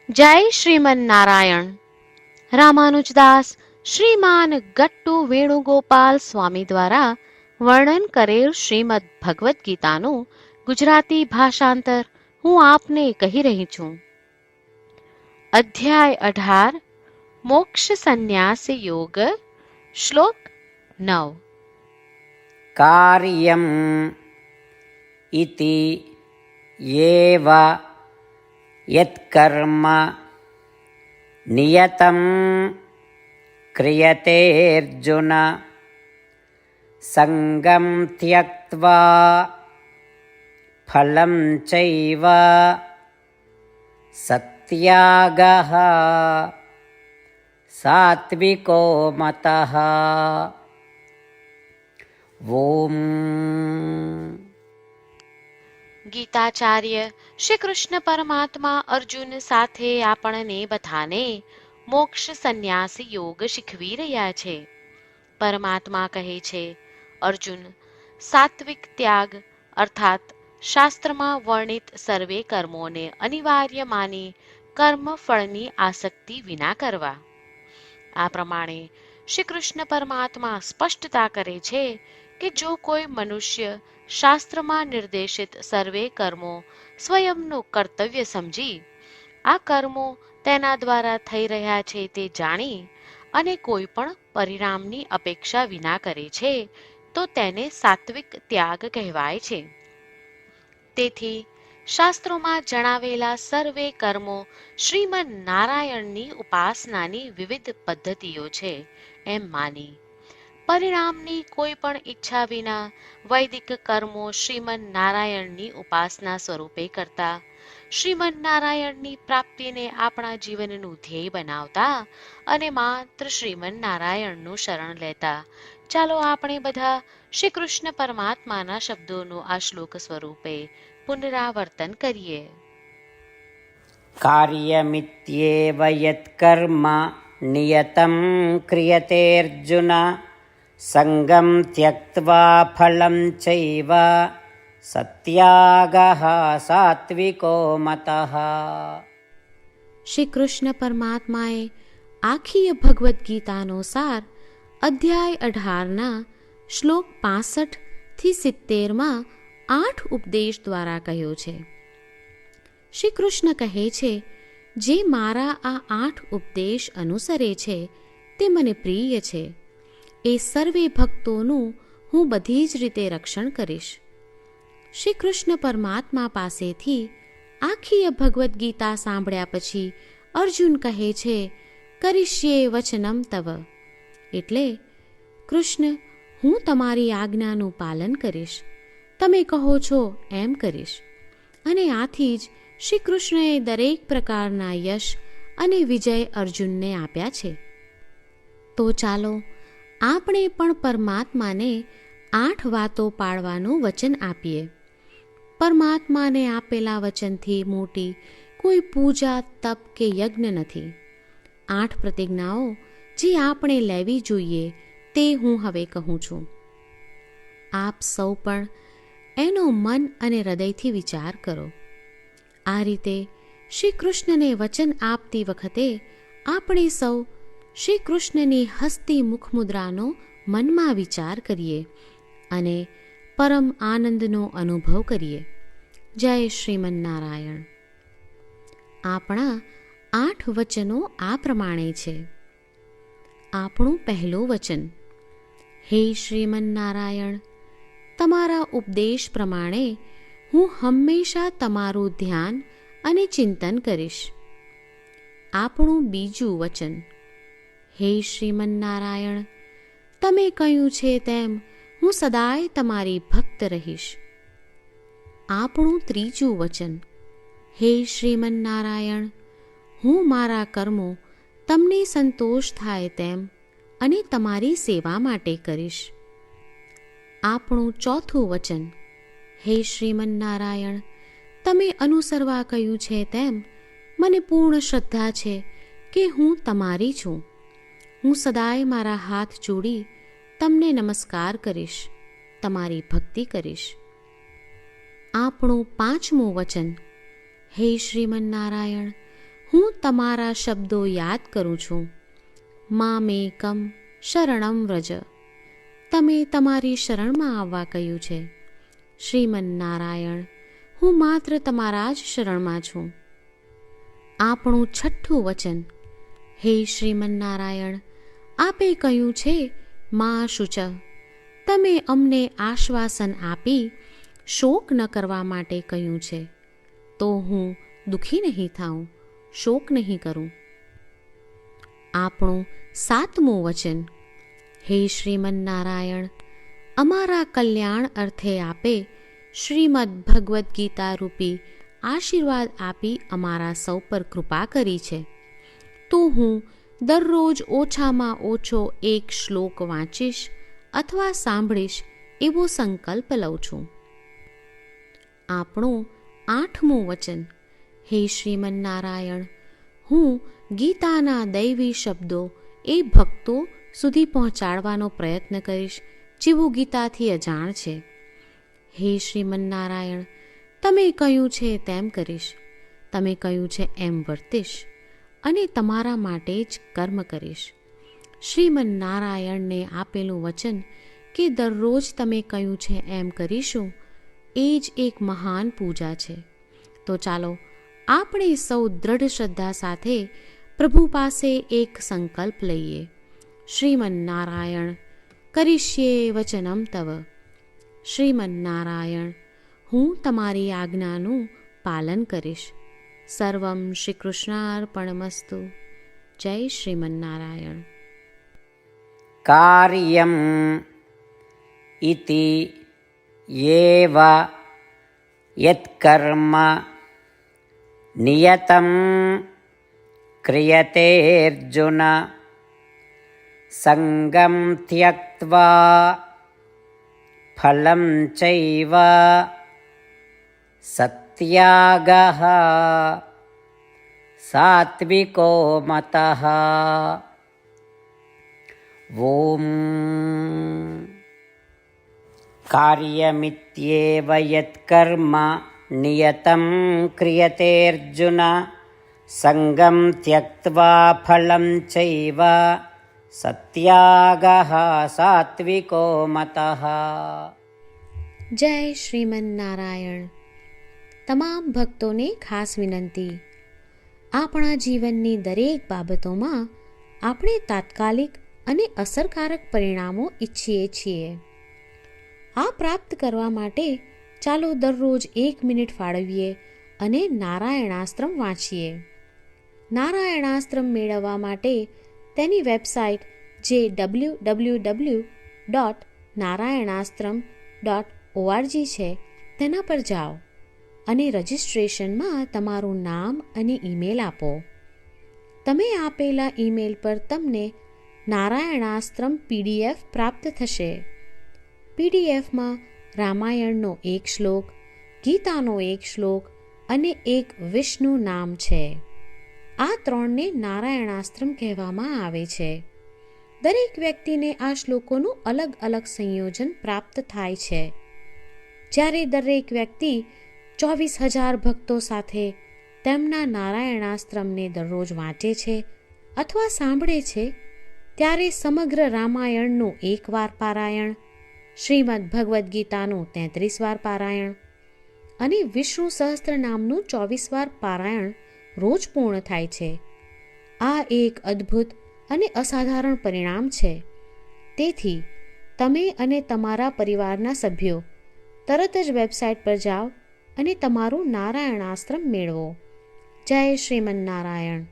જય શ્રીમન નારાયણ. રામાનુજદાસ શ્રીમાન ગટ્ટુ વેણુગોપાલ સ્વામી દ્વારા વર્ણન કરેલ શ્રીમદ ભગવદ્ ગીતાનું ગુજરાતી ભાષાંતર હું આપને કહી રહી છું. અધ્યાય 18 મોક્ષ સંન્યાસ યોગ. શ્લોક 9. કાર્યમ ઇતિ એવ યત્કર્મ નિયતં ક્રિયતે અર્જુન સંગમ ત્યક્ત્વા ફલં ચૈવ સત્યાગઃ સાત્વિકો મતઃ. ઓમ. ગીતાચાર્ય શ્રી કૃષ્ણ પરમાત્મા અર્જુન સાથે આપણને બધાને મોક્ષ સંન્યાસ યોગ શીખવી રહ્યા છે. પરમાત્મા કહે છે, અર્જુન, સાત્વિક ત્યાગ અર્થાત શાસ્ત્રમાં વર્ણિત સર્વે કર્મોને અનિવાર્ય માની કર્મ ફળની આસક્તિ વિના કરવા. આ પ્રમાણે શ્રી કૃષ્ણ પરમાત્મા સ્પષ્ટતા કરે છે કે જો કોઈ મનુષ્ય શાસ્ત્રમાં નિર્દેશિત સર્વે કર્મો સ્વયંનું કર્તવ્ય સમજી આ કર્મો તેના દ્વારા થઈ રહ્યા છે તે જાણી અને કોઈ પણ પરિણામની અપેક્ષા વિના કરે છે તો તેને સાત્વિક ત્યાગ કહેવાય છે. તેથી શાસ્ત્રોમાં જણાવેલા સર્વે કર્મો શ્રીમન નારાયણની ઉપાસનાની વિવિધ પદ્ધતિઓ છે એમ માની પરિણામની કોઈ પણ ઈચ્છા વિના વૈદિક કર્મો શ્રીમન નારાયણની ઉપાસના સ્વરૂપે કરતા શ્રીમન નારાયણની પ્રાપ્તિને આપણા જીવનનું ધ્યેય બનાવતા અને માત્ર શ્રીમન નારાયણનું શરણ લેતા. ચાલો આપણે બધા શ્રી કૃષ્ણ પરમાત્માના શબ્દોનું આ શ્લોક સ્વરૂપે પુનરાવર્તન કરીએ. કાર્યમિત્યેવ યત્કર્મ નિયતં ક્રિયતે અર્જુન સંગમ ત્યક્ત્વા ફલં ચૈવ સત્યાગઃ સાત્વિકો મતઃ. શ્રી કૃષ્ણ પરમાત્માએ આખી ભગવદ્ ગીતાનો સાર અધ્યાય 18ના શ્લોક 65 થી 70માં 8 ઉપદેશ દ્વારા કહ્યો છે. શ્રી કૃષ્ણ કહે છે, જે મારા આ 8 ઉપદેશ અનુસરે છે તે મને પ્રિય છે. એ સર્વે ભક્તોનું હું બધી જ રીતે રક્ષણ કરીશ. શ્રી કૃષ્ણ પરમાત્મા પાસેથી આખી ભગવદ્ ગીતા સાંભળ્યા પછી અર્જુન કહે છે, કરિષ્યે વચનમ તવ, એટલે કૃષ્ણ, હું તમારી આજ્ઞાનું પાલન કરીશ, તમે કહો છો એમ કરીશ. અને આથી જ શ્રી કૃષ્ણએ દરેક પ્રકારના યશ અને વિજય અર્જુનને આપ્યા છે. તો ચાલો આપણે પણ પરમાત્માને 8 વાતો પાળવાનું વચન આપીએ. પરમાત્માને આપેલા વચનથી મોટી કોઈ પૂજા, તપ કે યજ્ઞ નથી. 8 પ્રતિજ્ઞાઓ જે આપણે લેવી જોઈએ તે હું હવે કહું છું. આપ સૌ પણ એનો મન અને હૃદયથી વિચાર કરો. આ રીતે શ્રી કૃષ્ણને વચન આપતી વખતે આપણે સૌ શ્રી કૃષ્ણની હસતી મુખમુદ્રાનો મનમાં વિચાર કરીએ અને પરમ આનંદનો અનુભવ કરીએ. જય શ્રીમન નારાયણ. આપણા 8 વચનો આ પ્રમાણે છે. આપણું પહેલું વચન, હે શ્રીમન નારાયણ, તમારા ઉપદેશ પ્રમાણે હું હંમેશા તમારું ધ્યાન અને ચિંતન કરીશ. આપણું બીજું વચન, હે શ્રીમન નારાયણ, તમે કહ્યું છે તેમ હું સદાય તમારી ભક્ત રહીશ. આપણું ત્રીજું વચન, હે શ્રીમન નારાયણ, હું મારા કર્મો તમને સંતોષ થાય તેમ અને તમારી સેવા માટે કરીશ. આપણું ચોથું વચન, હે શ્રીમન નારાયણ, તમે અનુસરવા કહ્યું છે તેમ મને પૂર્ણ શ્રદ્ધા છે કે હું તમારી છું. હું સદાય મારા હાથ જોડી તમને નમસ્કાર કરીશ, તમારી ભક્તિ કરીશ. આપણું પાંચમું વચન, હે શ્રીમન નારાયણ, હું તમારા શબ્દો યાદ કરું છું. મામેકમ શરણમ વ્રજ. તમે તમારી શરણમાં આવવા કહ્યું છે. શ્રીમન્નારાયણ, હું માત્ર તમારા જ શરણમાં છું. આપણું છઠ્ઠું વચન. હે શ્રીમન્નારાયણ, આપે કહ્યું છે મા શુચ. તમે અમને આશ્વાસન આપી શોક ન કરવા માટે કહ્યું છે, તો હું દુઃખી નહીં થાઉં, શોક નહીં કરું. આપણું સાતમું વચન. હે શ્રીમન્નારાયણ, અમારા કલ્યાણ અર્થે આપે શ્રીમદ્ ભગવદ્ ગીતા રૂપી આશીર્વાદ આપી અમારા સૌ પર કૃપા કરી છે, તો હું દરરોજ ઓછામાં ઓછો એક શ્લોક વાંચીશ અથવા સાંભળીશ એવો સંકલ્પ લઉં છું. આપણું આઠમું વચન. હે શ્રીમન્નારાયણ, હું ગીતાના દૈવી શબ્દો એ ભક્તો સુધી પહોંચાડવાનો પ્રયત્ન કરીશ જેઓ ગીતાથી અજાણ છે. હે શ્રીમન્નારાયણ, તમે કહ્યું છે તેમ કરીશ, તમે કહ્યું છે એમ વર્તીશ અને તમારા માટે જ કર્મ કરીશ. શ્રીમન્નારાયણને આપેલું વચન કે દરરોજ તમે કહ્યું છે એમ કરીશું, એ જ એક મહાન પૂજા છે. તો ચાલો આપણે સૌ દ્રઢ શ્રદ્ધા સાથે પ્રભુ પાસે એક સંકલ્પ લઈએ. શ્રીમન્નારાયણ, કરીશ્યે વચનમ તવ. શ્રીમન્નારાયણ, હું તમારી આજ્ઞાનું પાલન કરીશ. સર્વમ શ્રી કૃષ્ણાર્પણમસ્તુ. જય શ્રીમન્નારાયણ. કાર્યમ ઇતિ યેવ યત્કર્મ નિયતં ક્રિયતે અર્જુન સંગમ ત્યક્ત્વા ફલં ચૈવ સત્યાગઃ સાત્વિકો મતઃ. ઓમ કાર્યમિત્યેવ યત્કર્મ નિયતં ક્રિયતે અર્જુન સંગમ ત્યક્ત્વા ફલં ચૈવ સત્યાગઃ સાત્વિકો મતઃ. જય શ્રીમન્નારાયણ. તમામ ભક્તોને ખાસ વિનંતી. આપણા જીવનની દરેક બાબતોમાં આપણે તાત્કાલિક અને અસરકારક પરિણામો ઈચ્છીએ છીએ. આ પ્રાપ્ત કરવા માટે ચાલો દરરોજ 1 મિનિટ ફાળવીએ અને નારાયણાસ્ત્રમ વાંચીએ. નારાયણાસ્ત્રમ મેળવવા માટે તેની વેબસાઇટ જે www.narayanaastram.org છે તેના પર જાઓ અને રજિસ્ટ્રેશનમાં તમારું નામ અને ઈમેલ આપો. તમે આપેલા ઈમેલ પર તમને નારાયણાસ્ત્રમ PDF પ્રાપ્ત થશે. PDFમાં રામાયણનો 1 શ્લોક, ગીતાનો 1 શ્લોક અને એક વિષ્ણુ નામ છે. આ 3ને નારાયણાસ્ત્રમ કહેવામાં આવે છે. દરેક વ્યક્તિને આ શ્લોકોનું અલગ અલગ સંયોજન પ્રાપ્ત થાય છે. જ્યારે દરેક વ્યક્તિ 24,000 ભક્તો સાથે તેમના નારાયણાસ્ત્રમને દરરોજ વાંચે છે અથવા સાંભળે છે, ત્યારે સમગ્ર રામાયણનું 1 વાર પારાયણ, શ્રીમદ્ ભગવદ્ ગીતાનું 33 વાર પારાયણ અને વિષ્ણુ સહસ્ત્ર નામનું 24 વાર પારાયણ રોજ પૂર્ણ થાય છે. આ એક અદ્ભુત અને અસાધારણ પરિણામ છે. તેથી તમે અને તમારા પરિવારના સભ્યો તરત જ વેબસાઇટ પર જાઓ અને તમારું નારાયણાસ્ત્રમ મેળવો. જય શ્રીમન્નારાયણ.